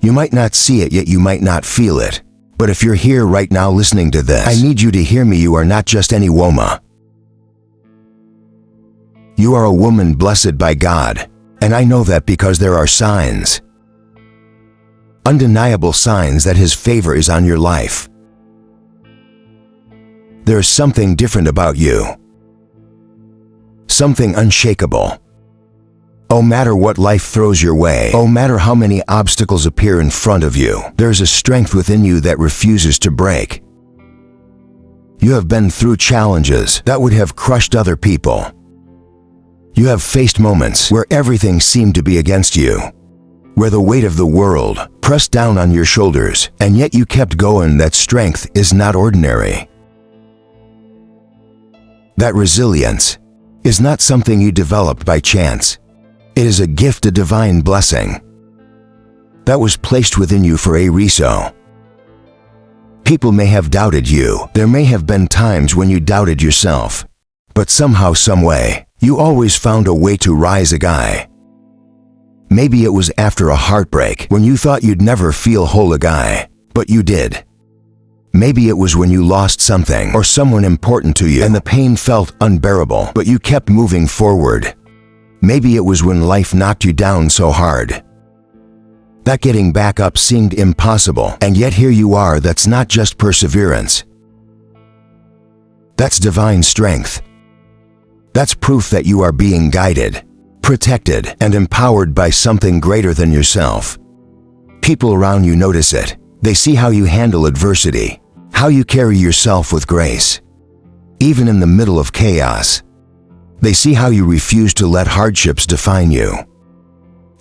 You might not see it, yet you might not feel it. But if you're here right now listening to this, I need you to hear me. You are not just any woman. You are a woman blessed by God. And I know that because there are signs. Undeniable signs that His favor is on your life. There is something different about you. Something unshakable. No matter what life throws your way, no matter how many obstacles appear in front of you, there's a strength within you that refuses to break. You have been through challenges that would have crushed other people. You have faced moments where everything seemed to be against you, where the weight of the world pressed down on your shoulders, and yet you kept going. That strength is not ordinary. That resilience is not something you developed by chance. It is a gift, a divine blessing that was placed within you for a reason. People may have doubted you. There may have been times when you doubted yourself. But somehow, someway, you always found a way to rise again. Maybe it was after a heartbreak when you thought you'd never feel whole again, but you did. Maybe it was when you lost something or someone important to you and the pain felt unbearable, but you kept moving forward. Maybe it was when life knocked you down so hard that getting back up seemed impossible, and yet here you are. That's not just perseverance. That's divine strength. That's proof that you are being guided, protected, and empowered by something greater than yourself. People around you notice it. They see how you handle adversity, how you carry yourself with grace, even in the middle of chaos. They see how you refuse to let hardships define you.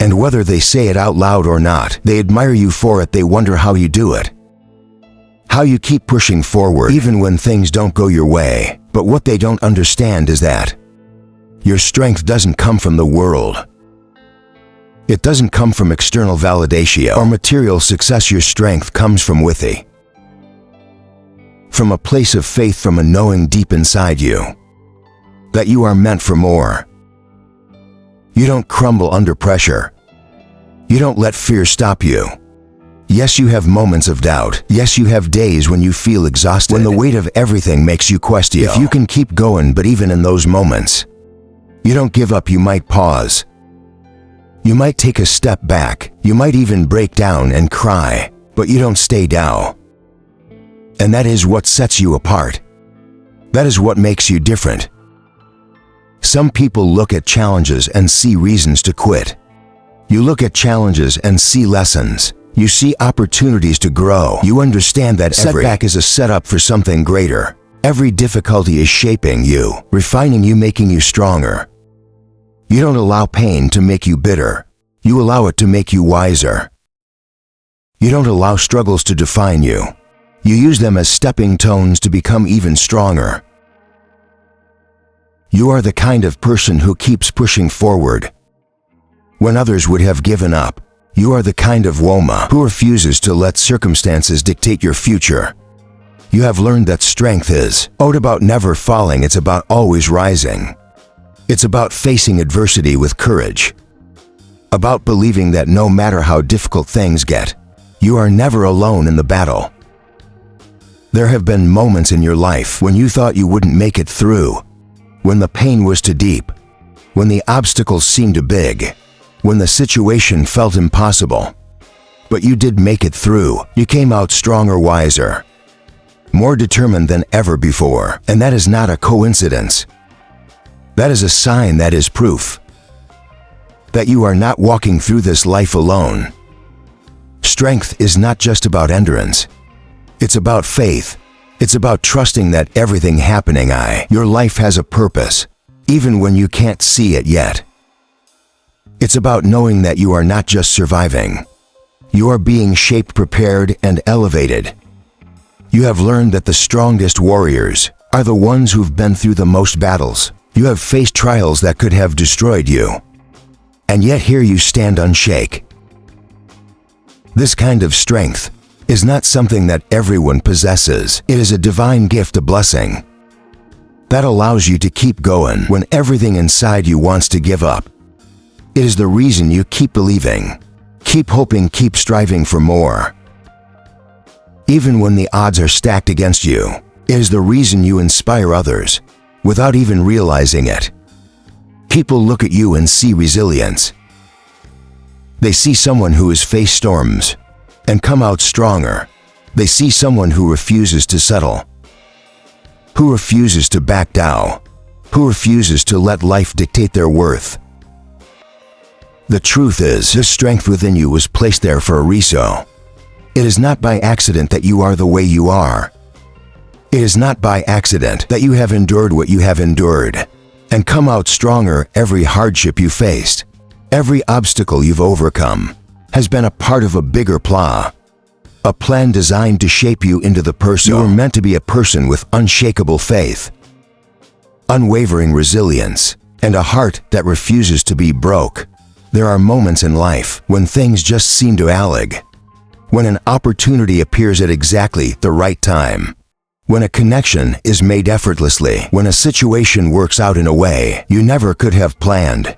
And whether they say it out loud or not, they admire you for it. They wonder how you do it, how you keep pushing forward even when things don't go your way. But what they don't understand is that your strength doesn't come from the world. It doesn't come from external validation or material success. Your strength comes from within, from a place of faith, from a knowing deep inside you that you are meant for more. You don't crumble under pressure. You don't let fear stop you. Yes, you have moments of doubt. Yes, you have days when you feel exhausted, when the weight of everything makes you question if you can keep going. But even in those moments, you don't give up. You might pause. You might take a step back. You might even break down and cry, but you don't stay down. And that is what sets you apart. That is what makes you different. Some people look at challenges and see reasons to quit. You look at challenges and see lessons. You see opportunities to grow. You understand that every setback is a setup for something greater. Every difficulty is shaping you, refining you, making you stronger. You don't allow pain to make you bitter. You allow it to make you wiser. You don't allow struggles to define you. You use them as stepping stones to become even stronger. You are the kind of person who keeps pushing forward when others would have given up. You are the kind of woman who refuses to let circumstances dictate your future. You have learned that strength is not about never falling. It's about always rising. It's about facing adversity with courage. About believing that no matter how difficult things get, you are never alone in the battle. There have been moments in your life when you thought you wouldn't make it through, when the pain was too deep, when the obstacles seemed too big, when the situation felt impossible. But you did make it through. You came out stronger, wiser, more determined than ever before. And that is not a coincidence. That is a sign, that is proof that you are not walking through this life alone. Strength is not just about endurance. It's about faith. It's about trusting that everything happening in your life has a purpose, even when you can't see it yet. It's about knowing that you are not just surviving. You are being shaped, prepared, and elevated. You have learned that the strongest warriors are the ones who've been through the most battles. You have faced trials that could have destroyed you, and yet here you stand unshaken. This kind of strength is not something that everyone possesses. It is a divine gift, a blessing that allows you to keep going when everything inside you wants to give up. It is the reason you keep believing, Keep hoping, keep striving for more. Even when the odds are stacked against you, it is the reason you inspire others, without even realizing it. People look at you and see resilience. They see someone who has faced storms and come out stronger. They see someone who refuses to settle, who refuses to back down, who refuses to let life dictate their worth. The truth is, the strength within you was placed there for a reason. It is not by accident that you are the way you are. It is not by accident that you have endured what you have endured and come out stronger. Every hardship you faced, every obstacle you've overcome, has been a part of a bigger plan. A plan designed to shape you into the person you are meant to be, a person with unshakable faith, unwavering resilience, and a heart that refuses to be broke. There are moments in life when things just seem to allig, when an opportunity appears at exactly the right time, when a connection is made effortlessly, when a situation works out in a way you never could have planned.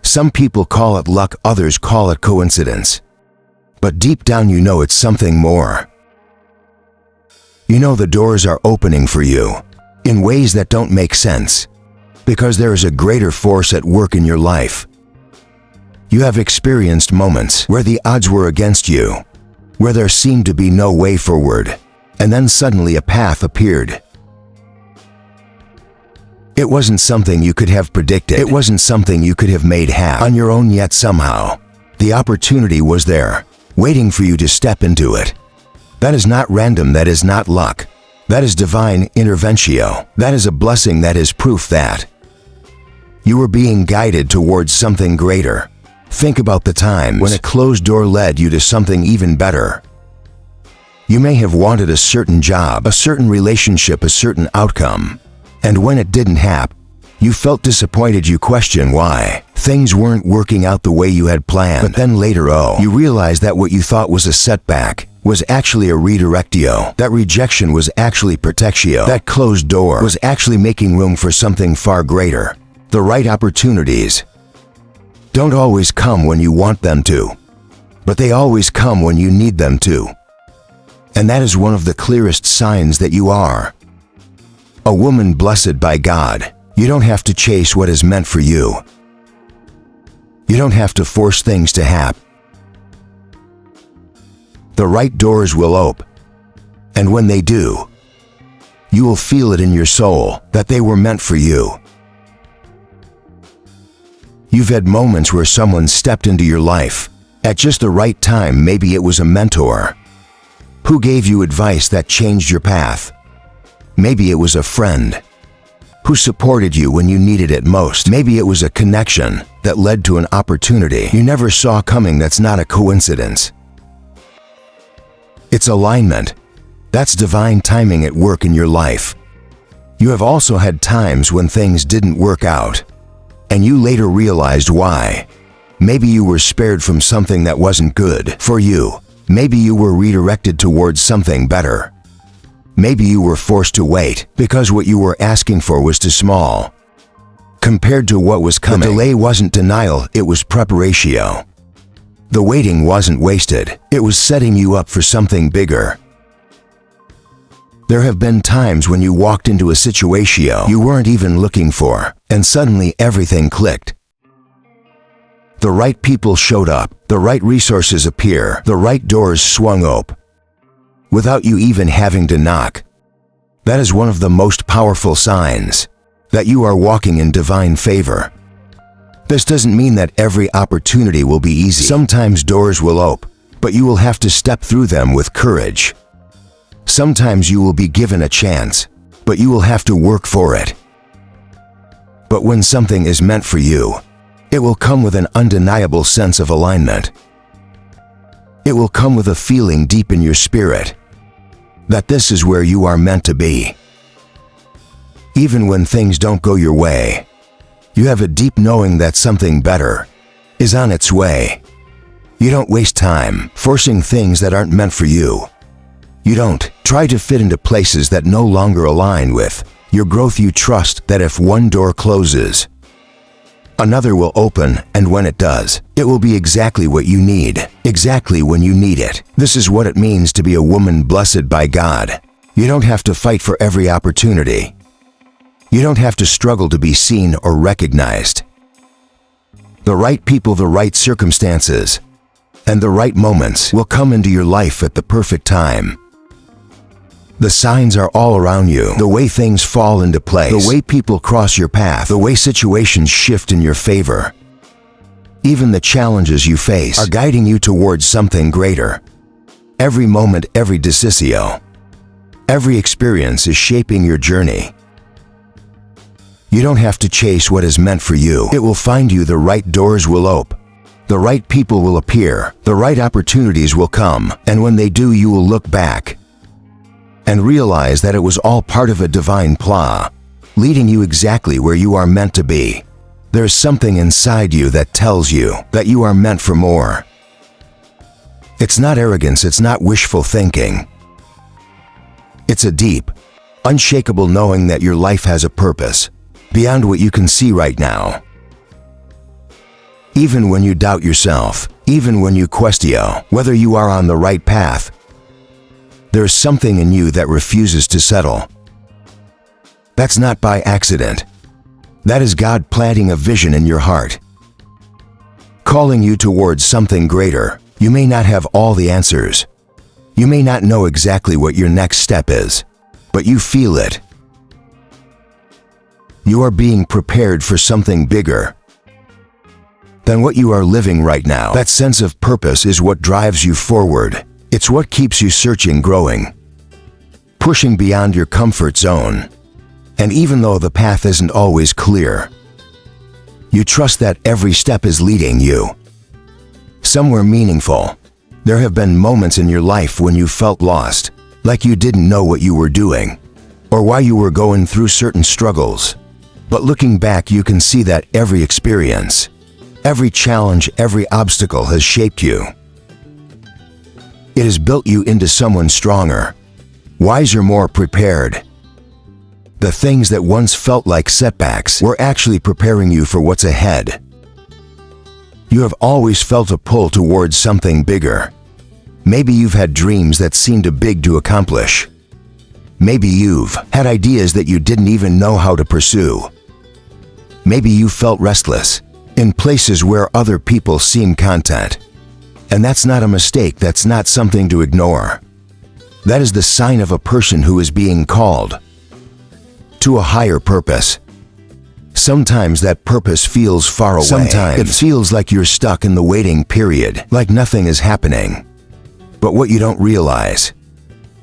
Some people call it luck, others call it coincidence. But deep down you know it's something more. You know the doors are opening for you in ways that don't make sense, because there is a greater force at work in your life. You have experienced moments where the odds were against you, where there seemed to be no way forward, and then suddenly a path appeared. It wasn't something you could have predicted. It wasn't something you could have made happen on your own, yet somehow the opportunity was there, waiting for you to step into it. That is not random, that is not luck. That is divine interventio. That is a blessing, that is proof that you were being guided towards something greater. Think about the times when a closed door led you to something even better. You may have wanted a certain job, a certain relationship, a certain outcome, and when it didn't happen, you felt disappointed. You questioned why things weren't working out the way you had planned. But then later, you realized that what you thought was a setback was actually a redirectio. That rejection was actually protectio. That closed door was actually making room for something far greater. The right opportunities don't always come when you want them to, but they always come when you need them to. And that is one of the clearest signs that you are a woman blessed by God. You don't have to chase what is meant for you. You don't have to force things to happen. The right doors will open, and when they do, you will feel it in your soul that they were meant for you. You've had moments where someone stepped into your life at just the right time. Maybe it was a mentor who gave you advice that changed your path. Maybe it was a friend who supported you when you needed it most. Maybe it was a connection that led to an opportunity you never saw coming. That's not a coincidence. It's alignment. That's divine timing at work in your life. You have also had times when things didn't work out, and you later realized why. Maybe you were spared from something that wasn't good for you. Maybe you were redirected towards something better. Maybe you were forced to wait because what you were asking for was too small compared to what was coming. The delay wasn't denial, it was preparatio. The waiting wasn't wasted, it was setting you up for something bigger. There have been times when you walked into a situation you weren't even looking for, and suddenly everything clicked. The right people showed up, the right resources appear, the right doors swung open, without you even having to knock. That is one of the most powerful signs that you are walking in divine favor. This doesn't mean that every opportunity will be easy. Sometimes doors will open, but you will have to step through them with courage. Sometimes you will be given a chance, but you will have to work for it. But when something is meant for you, it will come with an undeniable sense of alignment. It will come with a feeling deep in your spirit that this is where you are meant to be. Even when things don't go your way, you have a deep knowing that something better is on its way. You don't waste time forcing things that aren't meant for you. You don't try to fit into places that no longer align with your growth. You trust that if one door closes, Another will open, and when it does, it will be exactly what you need, exactly when you need it. This is what it means to be a woman blessed by God. You don't have to fight for every opportunity. You don't have to struggle to be seen or recognized. The right people, the right circumstances, and the right moments will come into your life at the perfect time. The signs are all around you. The way things fall into place, the way people cross your path, the way situations shift in your favor. Even the challenges you face are guiding you towards something greater. Every moment, every decision, every experience is shaping your journey. You don't have to chase what is meant for you. It will find you. The right doors will open. The right people will appear. The right opportunities will come. And when they do, you will look back and realize that it was all part of a divine plan, leading you exactly where you are meant to be. There's something inside you that tells you that you are meant for more. It's not arrogance, it's not wishful thinking. It's a deep, unshakable knowing that your life has a purpose beyond what you can see right now. Even when you doubt yourself, even when you question whether you are on the right path, there's something in you that refuses to settle. That's not by accident. That is God planting a vision in your heart, calling you towards something greater. You may not have all the answers. You may not know exactly what your next step is, but you feel it. You are being prepared for something bigger than what you are living right now. That sense of purpose is what drives you forward. It's what keeps you searching, growing, pushing beyond your comfort zone. And even though the path isn't always clear, you trust that every step is leading you somewhere meaningful. There have been moments in your life when you felt lost, like you didn't know what you were doing, or why you were going through certain struggles. But looking back, you can see that every experience, every challenge, every obstacle has shaped you. It has built you into someone stronger, wiser, more prepared. The things that once felt like setbacks were actually preparing you for what's ahead. You have always felt a pull towards something bigger. Maybe you've had dreams that seemed too big to accomplish. Maybe you've had ideas that you didn't even know how to pursue. Maybe you felt restless in places where other people seem content. And that's not a mistake, that's not something to ignore. That is the sign of a person who is being called to a higher purpose. Sometimes that purpose feels far away. Sometimes it feels like you're stuck in the waiting period, like nothing is happening. But what you don't realize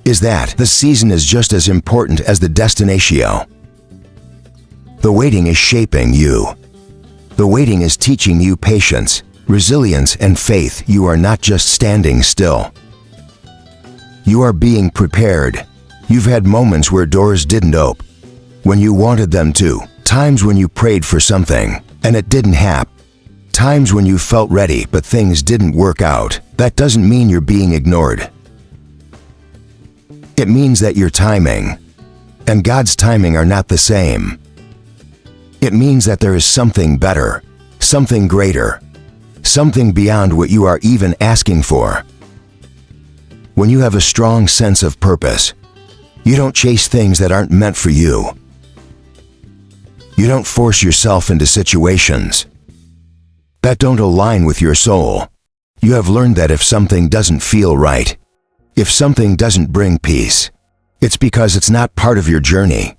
is that the season is just as important as the destination. The waiting is shaping you. The waiting is teaching you patience, resilience, and faith. You are not just standing still. You are being prepared. You've had moments where doors didn't open when you wanted them to. Times when you prayed for something and it didn't happen. Times when you felt ready but things didn't work out. That doesn't mean you're being ignored. It means that your timing and God's timing are not the same. It means that there is something better, something greater, something beyond what you are even asking for. When you have a strong sense of purpose, you don't chase things that aren't meant for you. You don't force yourself into situations that don't align with your soul. You have learned that if something doesn't feel right, if something doesn't bring peace, it's because it's not part of your journey.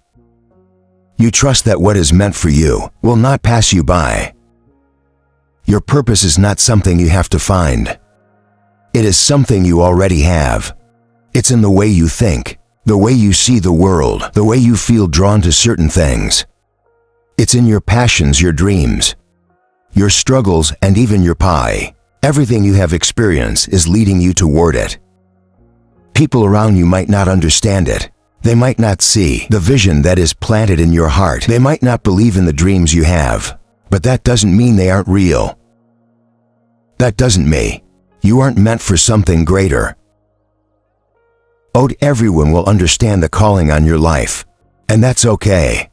You trust that what is meant for you will not pass you by. Your purpose is not something you have to find. It is something you already have. It's in the way you think, the way you see the world, the way you feel drawn to certain things. It's in your passions, your dreams, your struggles, and even your pie. Everything you have experienced is leading you toward it. People around you might not understand it. They might not see the vision that is planted in your heart. They might not believe in the dreams you have. But that doesn't mean they aren't real. That doesn't mean you aren't meant for something greater. Everyone will understand the calling on your life, and that's okay.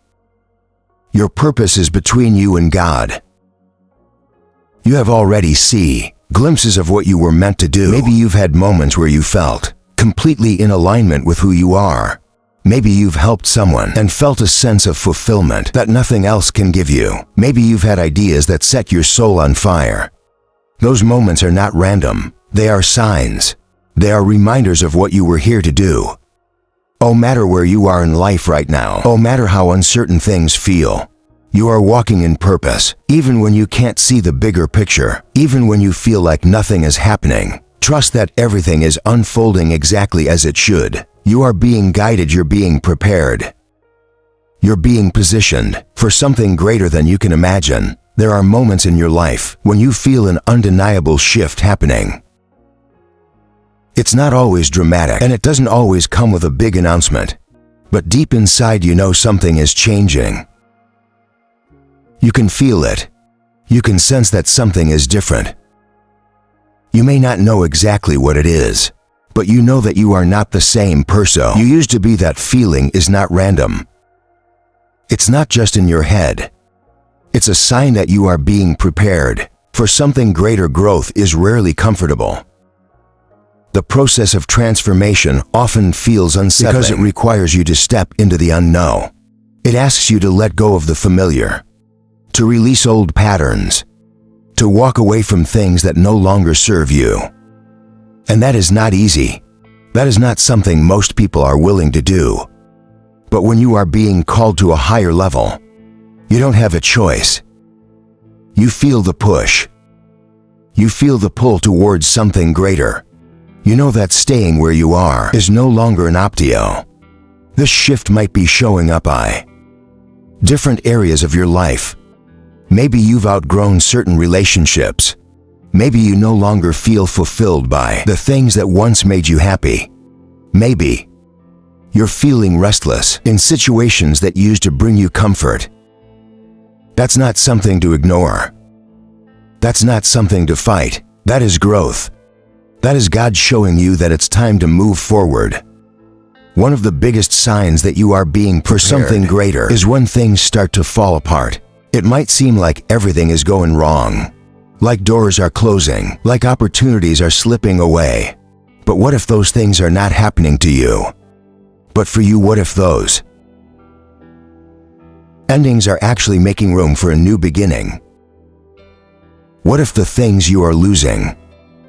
Your purpose is between you and God. You have already seen glimpses of what you were meant to do. Maybe you've had moments where you felt completely in alignment with who you are. Maybe you've helped someone and felt a sense of fulfillment that nothing else can give you. Maybe you've had ideas that set your soul on fire. Those moments are not random. They are signs. They are reminders of what you were here to do. No matter where you are in life right now, no matter how uncertain things feel, you are walking in purpose. Even when you can't see the bigger picture, even when you feel like nothing is happening, trust that everything is unfolding exactly as it should. You are being guided, you're being prepared. You're being positioned for something greater than you can imagine. There are moments in your life when you feel an undeniable shift happening. It's not always dramatic, and it doesn't always come with a big announcement. But deep inside you know something is changing. You can feel it. You can sense that something is different. You may not know exactly what it is, but you know that you are not the same person you used to be. That feeling is not random. It's not just in your head. It's a sign that you are being prepared for something greater. Growth is rarely comfortable. The process of transformation often feels unsettling because it requires you to step into the unknown. It asks you to let go of the familiar, to release old patterns, to walk away from things that no longer serve you. And that is not easy. That is not something most people are willing to do. But when you are being called to a higher level, you don't have a choice. You feel the push. You feel the pull towards something greater. You know that staying where you are is no longer an option. This shift might be showing up in different areas of your life. Maybe you've outgrown certain relationships. Maybe you no longer feel fulfilled by the things that once made you happy. Maybe you're feeling restless in situations that used to bring you comfort. That's not something to ignore. That's not something to fight. That is growth. That is God showing you that it's time to move forward. One of the biggest signs that you are being prepared for something greater is when things start to fall apart. It might seem like everything is going wrong, like doors are closing, like opportunities are slipping away. But what if those things are not happening to you? But for you, what if those endings are actually making room for a new beginning? What if the things you are losing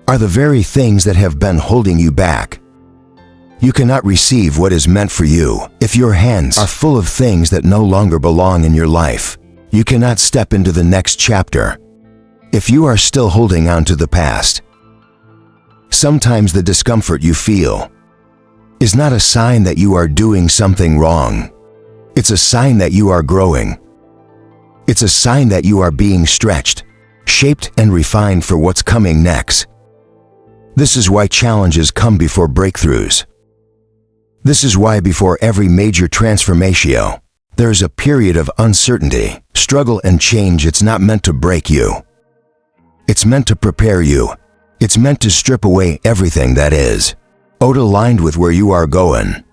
are the very things that have been holding you back? You cannot receive what is meant for you if your hands are full of things that no longer belong in your life. You cannot step into the next chapter if you are still holding on to the past. Sometimes the discomfort you feel is not a sign that you are doing something wrong. It's a sign that you are growing. It's a sign that you are being stretched, shaped, and refined for what's coming next. This is why challenges come before breakthroughs. This is why before every major transformation, there is a period of uncertainty, struggle, and change. It's not meant to break you. It's meant to prepare you. It's meant to strip away everything that is out aligned with where you are going.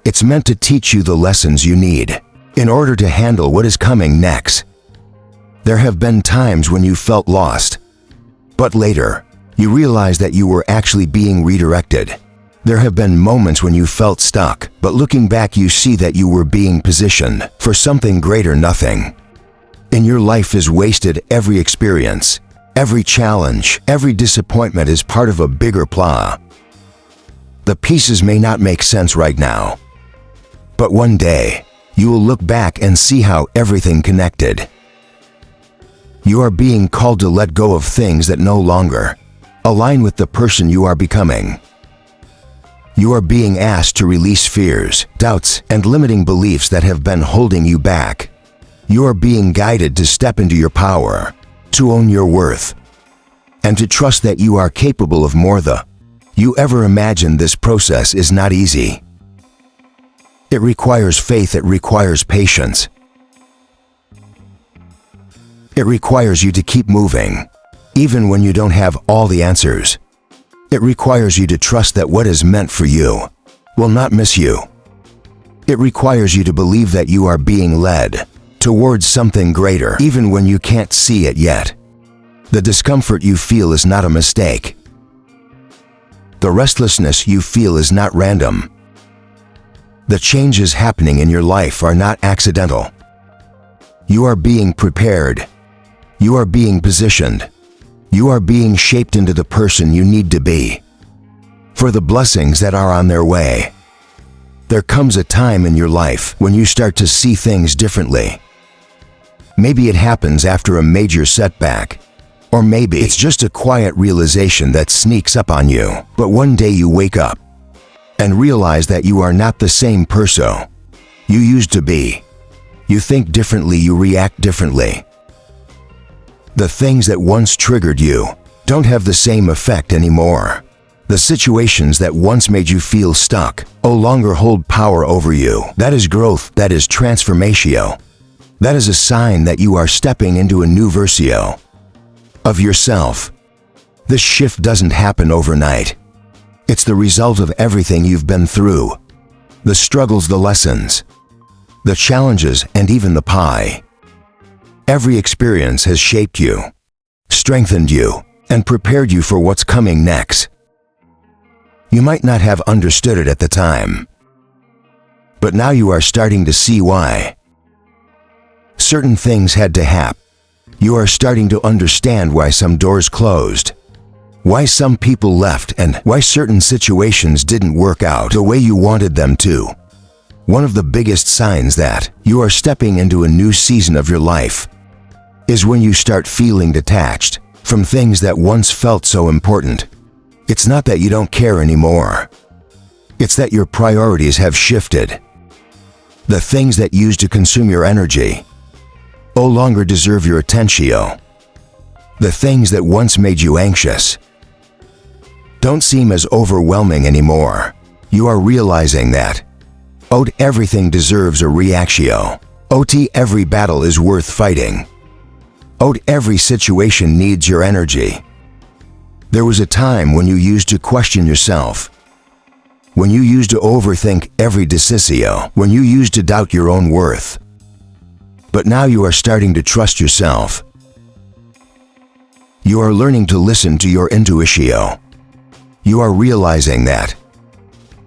It's meant to teach you the lessons you need in order to handle what is coming next. There have been times when you felt lost, but later, you realize that you were actually being redirected. There have been moments when you felt stuck, but looking back you see that you were being positioned for something greater. Nothing in your life is wasted. Every experience, every challenge, every disappointment is part of a bigger plan. The pieces may not make sense right now, but one day, you will look back and see how everything connected. You are being called to let go of things that no longer align with the person you are becoming. You are being asked to release fears, doubts, and limiting beliefs that have been holding you back. You are being guided to step into your power, to own your worth, and to trust that you are capable of more than you ever imagined. This process is not easy. It requires faith. It requires patience. It requires you to keep moving, even when you don't have all the answers. It requires you to trust that what is meant for you will not miss you. It requires you to believe that you are being led towards something greater, even when you can't see it yet. The discomfort you feel is not a mistake. The restlessness you feel is not random. The changes happening in your life are not accidental. You are being prepared. You are being positioned. You are being shaped into the person you need to be. For the blessings that are on their way. There comes a time in your life when you start to see things differently. Maybe it happens after a major setback. Or maybe it's just a quiet realization that sneaks up on you. But one day you wake up and realize that you are not the same person you used to be. You think differently, you react differently. The things that once triggered you don't have the same effect anymore. The situations that once made you feel stuck no longer hold power over you. That is growth. That is transformatio. That is a sign that you are stepping into a new versio of yourself. This shift doesn't happen overnight. It's the result of everything you've been through. The struggles, the lessons, the challenges, and even the pie. Every experience has shaped you, strengthened you, and prepared you for what's coming next. You might not have understood it at the time, but now you are starting to see why. Certain things had to happen. You are starting to understand why some doors closed, why some people left, and why certain situations didn't work out the way you wanted them to. One of the biggest signs that you are stepping into a new season of your life is when you start feeling detached from things that once felt so important. It's not that you don't care anymore. It's that your priorities have shifted. The things that used to consume your energy no longer deserve your attention. The things that once made you anxious don't seem as overwhelming anymore. You are realizing that everything deserves a reactio. Every battle is worth fighting. Every situation needs your energy. There was a time when you used to question yourself, when you used to overthink every decisio, when you used to doubt your own worth. But now you are starting to trust yourself. You are learning to listen to your intuitio. You are realizing that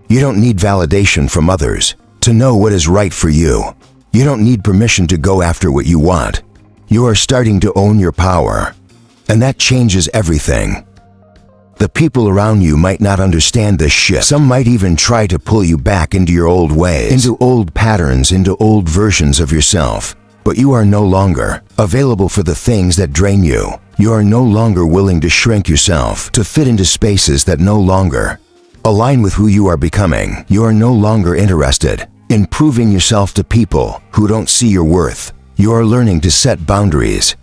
you don't need validation from others to know what is right for you. You don't need permission to go after what you want. You are starting to own your power, and that changes everything. The people around you might not understand this shift. Some might even try to pull you back into your old ways, into old patterns, into old versions of yourself. But you are no longer available for the things that drain you. You are no longer willing to shrink yourself to fit into spaces that no longer align with who you are becoming. You are no longer interested in proving yourself to people who don't see your worth. You are learning to set boundaries,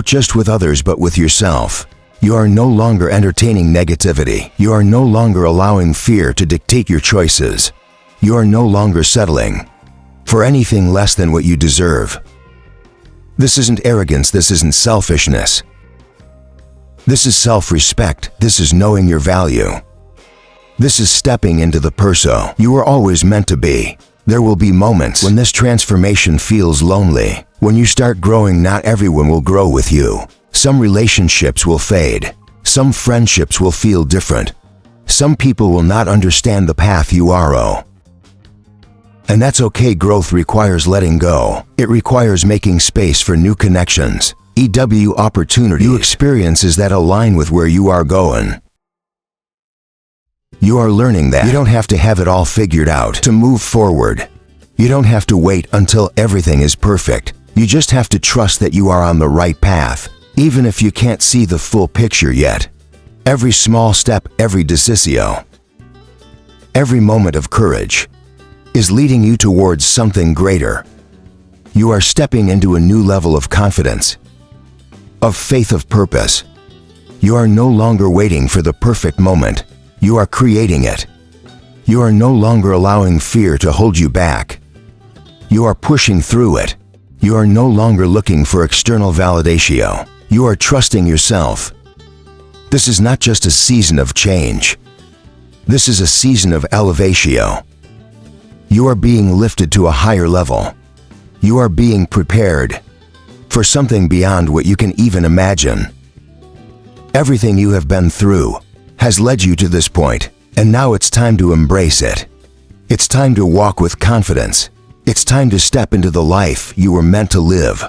just with others but with yourself. You are no longer entertaining negativity. You are no longer allowing fear to dictate your choices. You are no longer settling for anything less than what you deserve. This isn't arrogance. This isn't selfishness. This is self-respect. This is knowing your value. This is stepping into the person you were always meant to be. There will be moments when this transformation feels lonely. When you start growing, not everyone will grow with you. Some relationships will fade. Some friendships will feel different. Some people will not understand the path you are on. And that's okay. Growth requires letting go. It requires making space for new connections, opportunities, new experiences that align with where you are going. You are learning that you don't have to have it all figured out to move forward. You don't have to wait until everything is perfect. You just have to trust that you are on the right path, even if you can't see the full picture yet. Every small step, every decisio, every moment of courage is leading you towards something greater. You are stepping into a new level of confidence, of faith, of purpose. You are no longer waiting for the perfect moment. You are creating it. You are no longer allowing fear to hold you back. You are pushing through it. You are no longer looking for external validation. You are trusting yourself. This is not just a season of change. This is a season of elevation. You are being lifted to a higher level. You are being prepared for something beyond what you can even imagine. Everything you have been through has led you to this point, and now it's time to embrace it. It's time to walk with confidence. It's time to step into the life you were meant to live.